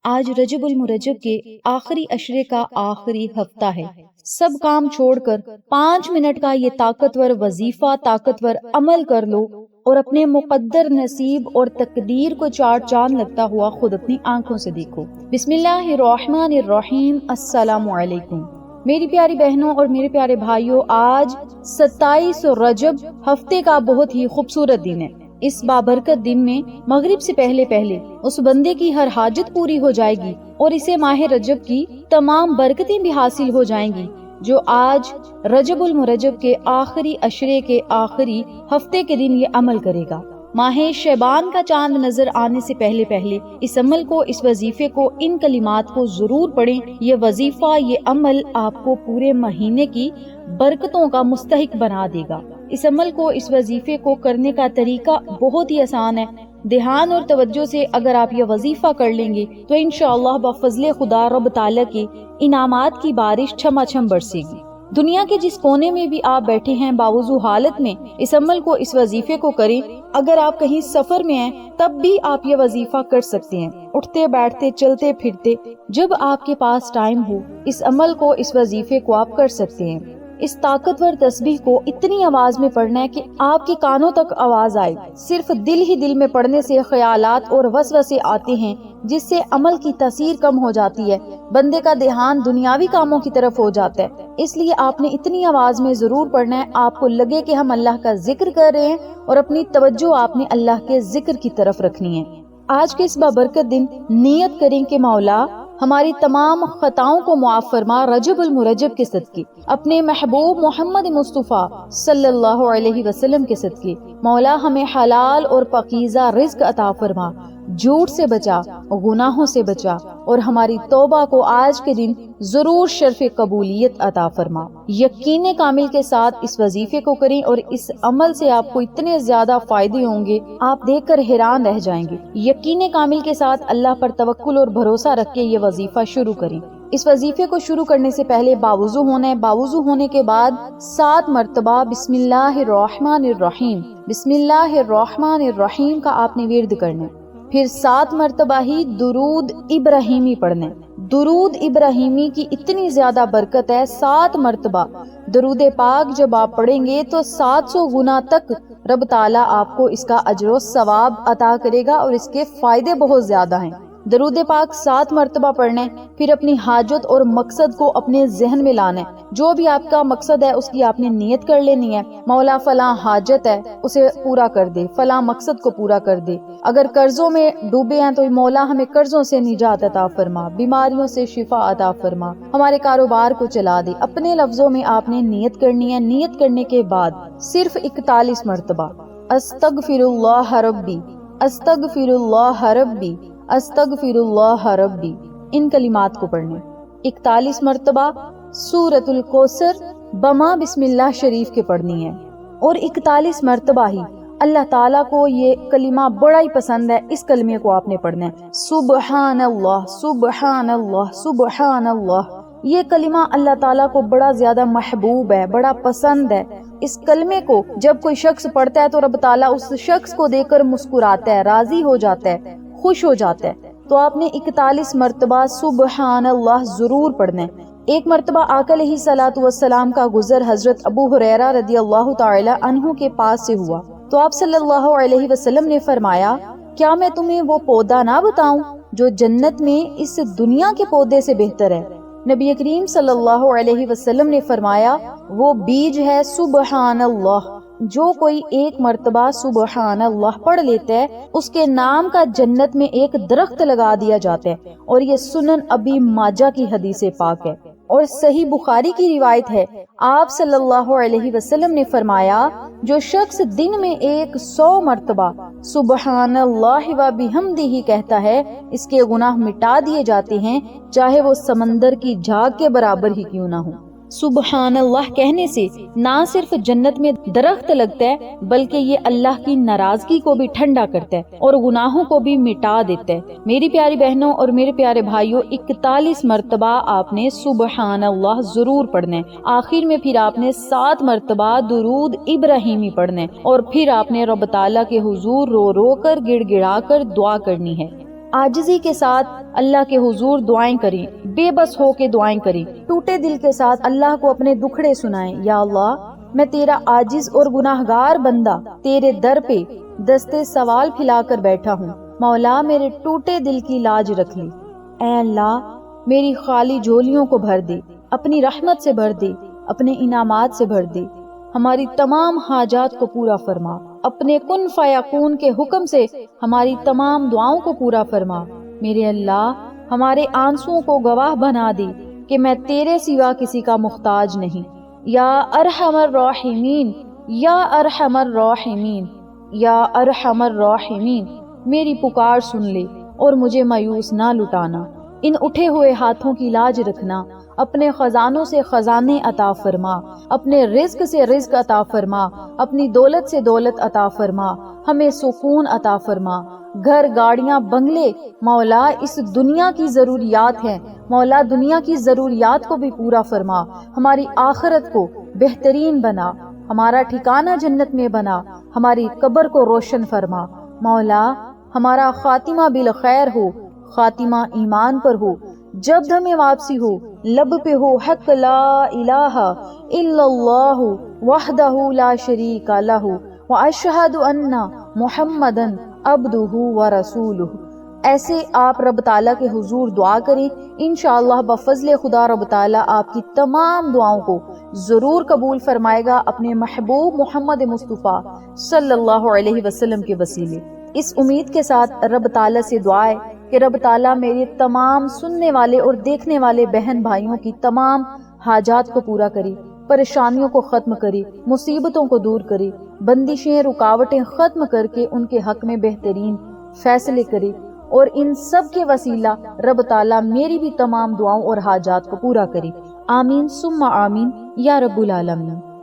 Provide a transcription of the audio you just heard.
آج رجب المرجب کے آخری عشرے کا آخری ہفتہ ہے۔ سب کام چھوڑ کر 5 منٹ کا یہ طاقتور وظیفہ، طاقتور عمل کر لو اور اپنے مقدر نصیب اور تقدیر کو چار چاند لگتا ہوا خود اپنی آنکھوں سے دیکھو۔ بسم اللہ الرحمن الرحیم۔ السلام علیکم میری پیاری بہنوں اور میرے پیارے بھائیوں، آج 27 رجب ہفتے کا بہت ہی خوبصورت دن ہے۔ اس بابرکت دن میں مغرب سے پہلے اس بندے کی ہر حاجت پوری ہو جائے گی اور اسے ماہ رجب کی تمام برکتیں بھی حاصل ہو جائیں گی، جو آج رجب المرجب کے آخری عشرے کے آخری ہفتے کے دن یہ عمل کرے گا۔ ماہ شعبان کا چاند نظر آنے سے پہلے اس عمل کو، اس وظیفے کو، ان کلمات کو ضرور پڑھیں۔ یہ وظیفہ، یہ عمل آپ کو پورے مہینے کی برکتوں کا مستحق بنا دے گا۔ اس عمل کو، اس وظیفے کو کرنے کا طریقہ بہت ہی آسان ہے۔ دھیان اور توجہ سے اگر آپ یہ وظیفہ کر لیں گے تو انشاءاللہ بفضل خدا رب تعالیٰ کے انعامات کی بارش چھما چھم برسے گی۔ دنیا کے جس کونے میں بھی آپ بیٹھے ہیں، باوضو حالت میں اس عمل کو، اس وظیفے کو کریں۔ اگر آپ کہیں سفر میں ہیں تب بھی آپ یہ وظیفہ کر سکتے ہیں، اٹھتے بیٹھتے چلتے پھرتے، جب آپ کے پاس ٹائم ہو اس عمل کو، اس وظیفے کو آپ کر سکتے ہیں۔ اس طاقتور تسبیح کو اتنی آواز میں پڑھنا ہے کہ آپ کے کانوں تک آواز آئے۔ صرف دل میں پڑھنے سے خیالات اور وسوسے آتے ہیں، جس سے عمل کی تاثیر کم ہو جاتی ہے، بندے کا دھیان دنیاوی کاموں کی طرف ہو جاتا ہے۔ اس لیے آپ نے اتنی آواز میں ضرور پڑھنا ہے، آپ کو لگے کہ ہم اللہ کا ذکر کر رہے ہیں اور اپنی توجہ آپ نے اللہ کے ذکر کی طرف رکھنی ہے۔ آج کے اس بابرکت دن نیت کریں کہ مولا ہماری تمام خطاؤں کو معاف فرما، رجب المرجب کے صدقے، اپنے محبوب محمد مصطفیٰ صلی اللہ علیہ وسلم کے صدقے مولا ہمیں حلال اور پاکیزہ رزق عطا فرما، جھوٹ سے بچا، گناہوں سے بچا، اور ہماری توبہ کو آج کے دن ضرور شرف قبولیت عطا فرما۔ یقین کامل کے ساتھ اس وظیفے کو کریں اور اس عمل سے آپ کو اتنے زیادہ فائدے ہوں گے، آپ دیکھ کر حیران رہ جائیں گے۔ یقین کامل کے ساتھ اللہ پر توکل اور بھروسہ رکھ کے یہ وظیفہ شروع کریں۔ اس وظیفے کو شروع کرنے سے پہلے باوضو ہونا ہے۔ باوضو ہونے کے بعد 7 مرتبہ بسم اللہ الرحمن الرحیم، بسم اللہ الرحمن الرحیم کا آپ نے ورد کرنا ہے۔ پھر 7 مرتبہ ہی درود ابراہیمی پڑھنا ہے۔ درود ابراہیمی کی اتنی زیادہ برکت ہے، 7 مرتبہ درود پاک جب آپ پڑھیں گے تو 700 گنا تک رب تعالیٰ آپ کو اس کا اجر و ثواب عطا کرے گا اور اس کے فائدے بہت زیادہ ہیں۔ درود پاک 7 مرتبہ پڑھنا ہے، پھر اپنی حاجت اور مقصد کو اپنے ذہن میں لانا ہے۔ جو بھی آپ کا مقصد ہے اس کی آپ نے نیت کر لینی ہے، مولا فلاں حاجت ہے اسے پورا کر دے، فلاں مقصد کو پورا کر دے۔ اگر قرضوں میں ڈوبے ہیں تو مولا ہمیں قرضوں سے نجات عطا فرما، بیماریوں سے شفا عطا فرما، ہمارے کاروبار کو چلا دے۔ اپنے لفظوں میں آپ نے نیت کرنی ہے۔ نیت کرنے کے بعد صرف 41 مرتبہ استغفر اللہ ربی، استغفر اللہ ربی، استغفر اللہ ربی، ان کلمات کو پڑھنے۔ 41 مرتبہ سورۃ الکوثر بما بسم اللہ شریف کے پڑھنی ہے، اور 41 مرتبہ ہی اللہ تعالیٰ کو یہ کلمہ بڑا ہی پسند ہے، اس کلمے کو آپ نے پڑھنا ہے، سبحان اللہ سبحان اللہ سبحان اللہ۔ یہ کلمہ اللہ تعالیٰ کو بڑا زیادہ محبوب ہے، بڑا پسند ہے۔ اس کلمے کو جب کوئی شخص پڑھتا ہے تو رب تعالیٰ اس شخص کو دیکھ کر مسکراتا ہے، راضی ہو جاتا ہے، خوش ہو جاتا ہے۔ تو آپ نے 41 مرتبہ سبحان اللہ ضرور پڑھنا ہے۔ ایک مرتبہ آقا علیہ الصلوۃ والسلام کا گزر حضرت ابو ہریرہ رضی اللہ تعالی عنہ کے پاس سے ہوا، تو آپ صلی اللہ علیہ وسلم نے فرمایا، کیا میں تمہیں وہ پودا نہ بتاؤں جو جنت میں اس دنیا کے پودے سے بہتر ہے؟ نبی کریم صلی اللہ علیہ وسلم نے فرمایا، وہ بیج ہے سبحان اللہ۔ جو کوئی ایک مرتبہ سبحان اللہ پڑھ لیتا ہے اس کے نام کا جنت میں ایک درخت لگا دیا جاتا ہے، اور یہ سنن ابی ماجہ کی حدیث پاک ہے اور صحیح بخاری کی روایت ہے۔ آپ صلی اللہ علیہ وسلم نے فرمایا، جو شخص دن میں 100 مرتبہ سبحان اللہ و بحمدہ کہتا ہے، اس کے گناہ مٹا دیے جاتے ہیں، چاہے وہ سمندر کی جھاگ کے برابر ہی کیوں نہ ہو۔ سبحان اللہ کہنے سے نہ صرف جنت میں درخت لگتا ہے بلکہ یہ اللہ کی ناراضگی کو بھی ٹھنڈا کرتا ہے اور گناہوں کو بھی مٹا دیتا ہے۔ میری پیاری بہنوں اور میرے پیارے بھائیوں، 41 مرتبہ آپ نے سبحان اللہ ضرور پڑھنا ہے۔ آخر میں پھر آپ نے 7 مرتبہ درود ابراہیمی پڑھنا ہے، اور پھر آپ نے رب تعالیٰ کے حضور رو رو کر گڑ گڑا کر دعا کرنی ہے۔ عاجزی کے ساتھ اللہ کے حضور دعائیں کریں، بے بس ہو کے دعائیں کریں، ٹوٹے دل کے ساتھ اللہ کو اپنے دکھڑے سنائیں۔ یا اللہ، میں تیرا عاجز اور گناہگار بندہ تیرے در پہ دستے سوال پھیلا کر بیٹھا ہوں، مولا میرے ٹوٹے دل کی لاج رکھ لی۔ اے اللہ، میری خالی جھولیوں کو بھر دے، اپنی رحمت سے بھر دے، اپنے انعامات سے بھر دے، ہماری تمام حاجات کو پورا فرما، اپنے کن فیکون کے حکم سے ہماری تمام دعاؤں کو پورا فرما۔ میرے اللہ، ہمارے آنسوؤں کو گواہ بنا دے کہ میں تیرے سوا کسی کا محتاج نہیں۔ یا ارحم الراحمین، یا ارحم الراحمین، یا ارحم الراحمین، میری پکار سن لے اور مجھے مایوس نہ لٹانا۔ ان اٹھے ہوئے ہاتھوں کی لاج رکھنا، اپنے خزانوں سے خزانے عطا فرما، اپنے رزق سے رزق عطا فرما، اپنی دولت سے دولت عطا فرما، ہمیں سکون عطا فرما۔ گھر، گاڑیاں، بنگلے مولا اس دنیا کی ضروریات ہیں، مولا دنیا کی ضروریات کو بھی پورا فرما، ہماری آخرت کو بہترین بنا، ہمارا ٹھکانہ جنت میں بنا، ہماری قبر کو روشن فرما۔ مولا ہمارا خاتمہ بالخیر ہو، خاتمہ ایمان پر ہو، جب ہمیں واپسی ہو لب پہ ہو حق لا الہ الا اللہ وحدہ لا شریک لہ واشہد ان محمدن عبدہ ورسولہ۔ ایسے آپ رب تعالیٰ کے حضور دعا کریں، انشاءاللہ بفضل خدا رب تعالیٰ آپ کی تمام دعاؤں کو ضرور قبول فرمائے گا اپنے محبوب محمد مصطفیٰ صلی اللہ علیہ وسلم کے وسیلے۔ اس امید کے ساتھ رب تعالیٰ سے دعا ہے کہ رب تعالیٰ میرے تمام سننے والے اور دیکھنے والے بہن بھائیوں کی تمام حاجات کو پورا کرے، پریشانیوں کو ختم کرے، مصیبتوں کو دور کرے، بندشیں رکاوٹیں ختم کر کے ان کے حق میں بہترین فیصلے کرے، اور ان سب کے وسیلہ رب تعالیٰ میری بھی تمام دعاؤں اور حاجات کو پورا کرے۔ آمین ثم آمین یا رب العالمین۔